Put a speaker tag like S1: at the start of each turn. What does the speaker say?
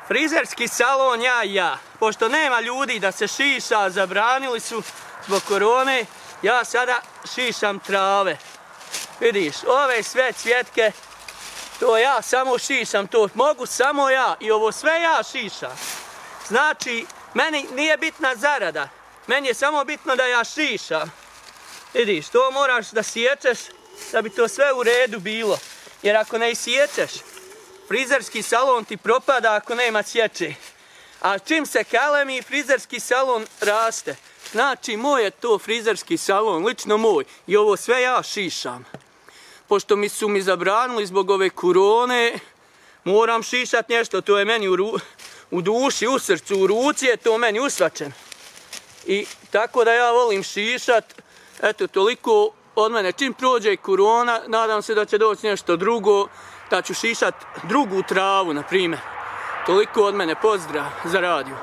S1: Frizerski salon ja. Pošto nema ljudi da se šiša, zabranili su zbog korone, ja sada šišam trave. Vidiš, ove sve cvjetke, to ja samo šišam, to mogu samo ja i ovo sve ja šišam. Znači, meni nije bitna zarada, meni je samo bitno da ja šišam. Vidiš, to moraš da sječeš da bi to sve u redu bilo. Jer ako ne sječeš, frizerski salon ti propada ako nema sječe. A čim se kalemi, frizerski salon raste. Znači, moj je to frizerski salon, lično moj. I ovo sve ja šišam. Pošto su mi zabranili zbog ove korone, moram šišat nešto. To je meni u duši, u srcu, u ruci je to meni usvačeno. I tako da ja volim šišat. Eto, toliko od mene. Čim prođe korona, nadam se da će doći nešto drugo, da ću šišat drugu travu, na primjer. Toliko od mene, pozdrav za radio.